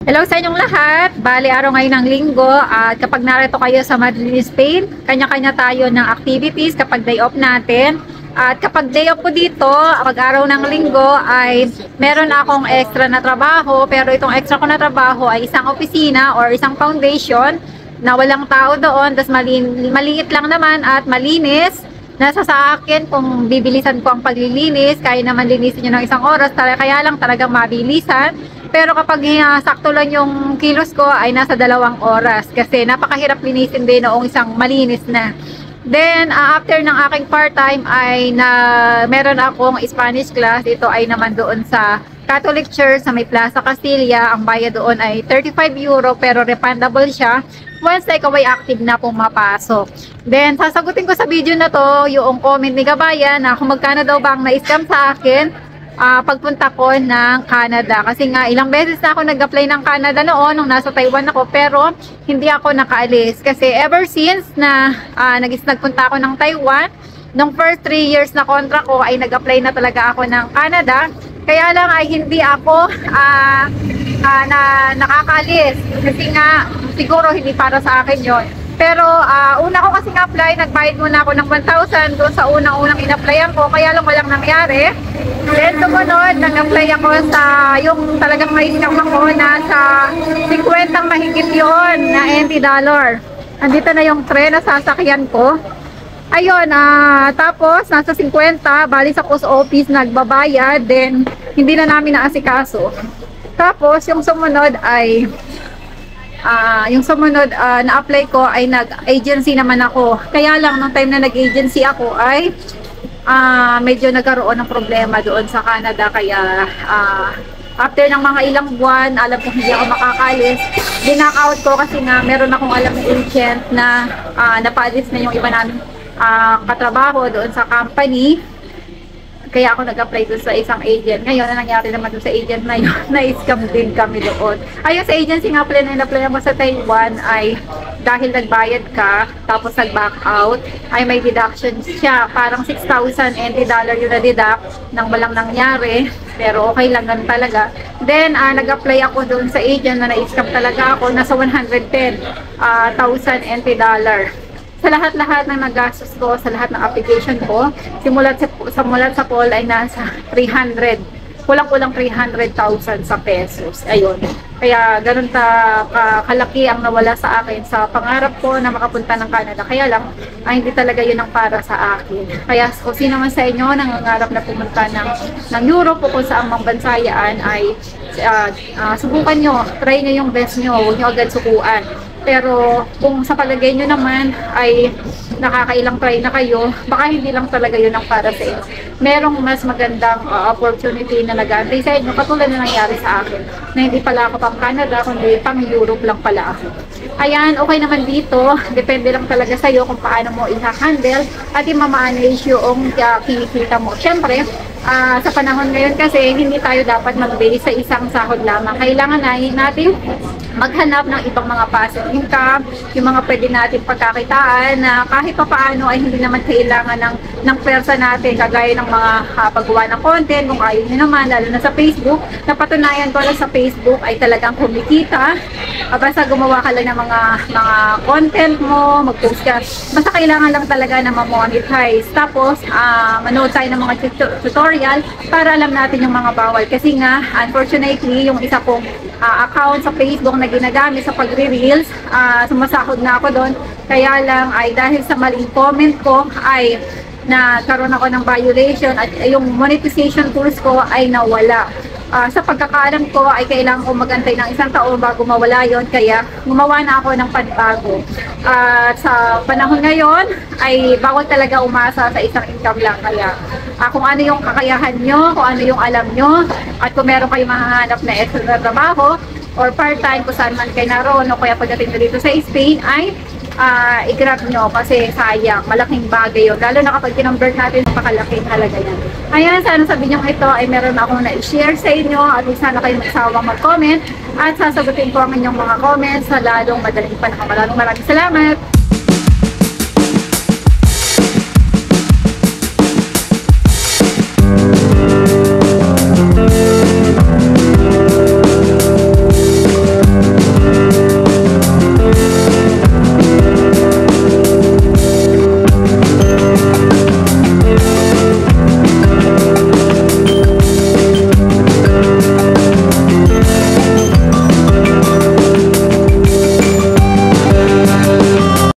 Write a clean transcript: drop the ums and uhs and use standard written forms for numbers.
Hello sa inyong lahat. Bali, araw ngayon ng linggo at kapag narito kayo sa Madrid, Spain, kanya-kanya tayo ng activities kapag day off natin. At kapag day off ko dito, pag araw ng linggo ay meron akong extra na trabaho, pero itong extra ko na trabaho ay isang opisina or isang foundation na walang tao doon, tas maliit lang naman at malinis. Nasa sa akin kung bibilisan ko ang paglilinis, kaya naman linisin nyo ng isang oras, kaya lang talagang mabilisan. Pero kapag sakto lang yung kilos ko ay nasa 2 oras kasi napakahirap linisin din noong isang malinis na. Then after ng aking part-time ay meron akong Spanish class. Ito ay naman doon sa Catholic Church sa may Plaza Castilla. Ang bayad doon ay 35 euro pero refundable siya once na ikaw ay active na pumapasok. Then sasagutin ko sa video na to yung comment ni Gabayan na kung magkano daw bang na-scam sa akin pagpunta ko ng Canada. Kasi nga ilang beses na ako nag-apply ng Canada noon nung nasa Taiwan ako, pero hindi ako nakaalis kasi ever since na nagpunta ako ng Taiwan, nung first 3 years na contract ko ay nag-apply na talaga ako ng Canada. Kaya lang ay hindi ako nakakaalis kasi nga siguro hindi para sa akin yon. Pero una ko kasing apply, nagbayad muna ako ng 1,000 doon sa unang-unang in-applyan ko, kaya lang walang nangyari. Then sumunod, nag-apply ako sa yung talagang ma-scam ako, nasa 50 mahigit yun na $90. Andito na yung tren na sasakyan ko. Ayun, tapos nasa 50, bali sa post office nagbabayad, then hindi na namin naasikaso. Tapos yung sumunod ay na-apply ko ay nag-agency naman ako. Kaya lang, nung time na nag-agency ako ay medyo nagkaroon ng problema doon sa Canada. Kaya after ng mga ilang buwan, alam ko hindi ako makakalis. Dinaka-out ko kasi nga meron akong alam ng agent na napaalis na yung iba namin katrabaho doon sa company. Kaya ako nag-apply doon sa isang agent. Ngayon, na nangyari naman doon sa agent na yun, na-scam din kami doon. Ayun, sa agency nga pala na in-apply mo sa Taiwan ay dahil nagbayad ka, tapos nag-back out, ay may deduction siya. Parang $6,000 yung na-deduct nang walang nangyari. Pero okay lang, ganun talaga. Then, nag-apply ako doon sa agent na na-scam talaga ako. Nasa $110,000. Sa lahat-lahat ng nagastos ko, sa lahat ng application ko, simulat sa poll ay nasa 300. Kulang-kulang 300,000 sa pesos. Ayun. Kaya ganun kalaki ang nawala sa akin sa pangarap ko na makapunta ng Canada. Kaya lang, hindi talaga yun ang para sa akin. Kaya kung sino man sa inyo nangangarap na pumunta ng Europe o kung saan mang bansayaan ay subukan nyo, try nyo yung best nyo, huwag nyo agad sukuan. Pero kung sa palagay nyo naman ay nakakailang try na kayo, baka hindi lang talaga yun ang para sa inyo. Merong mas magandang opportunity na nag-aantay sa inyo, katulad na nangyari sa akin, na hindi pala ako pang Canada, kundi pang Europe lang pala ako. Ayan, okay naman dito. Depende lang talaga sa'yo kung paano mo i-handle at i-manage yung kinikita mo. Siyempre, sa panahon ngayon kasi hindi tayo dapat mag-base sa isang sahod lamang. Kailangan natin maghanap ng ibang mga passive income, yung mga pwede natin pagkakitaan na kahit pa paano ay hindi naman kailangan ng pwersa natin, kagaya ng mga paggawa ng content, kung ayaw nyo naman, lalo na sa Facebook. Napatunayan ko lang sa Facebook ay talagang kumikita. Basta gumawa ka lang ng mga content mo, mag-post ka. Basta kailangan lang talaga na ma-monetize. Tapos, manood tayo ng mga tutorial para alam natin yung mga bawal. Kasi nga, unfortunately, yung isa kong account sa Facebook na ginagamit sa pagre-reels, sumasahod na ako doon. Kaya lang ay dahil sa maling comment ko ay nagkaroon ako ng violation at yung monetization tools ko ay nawala. Sa pagkakaalam ko ay kailangan ko magantay ng 1 taon bago mawala yon, kaya gumawa na ako ng panibago. Sa panahon ngayon ay bawal talaga umasa sa isang income lang. Kaya kung ano yung kakayahan nyo, kung ano yung alam nyo, at kung meron kayong mahahanap na extra na trabaho or part-time kung saan man kayo naroon, o kaya pagdating na dito sa Spain ay i-grab nyo kasi sayang, malaking bagay yun, lalo na kapag kinonvert natin sa pakalaking halaga yan. Ayan, sana sa video ito ay meron akong na-share sa inyo at sana kayo magsawang mag-comment at sasagutin ko ang inyong mga comments sa lalong madaling panahon. Maraming salamat!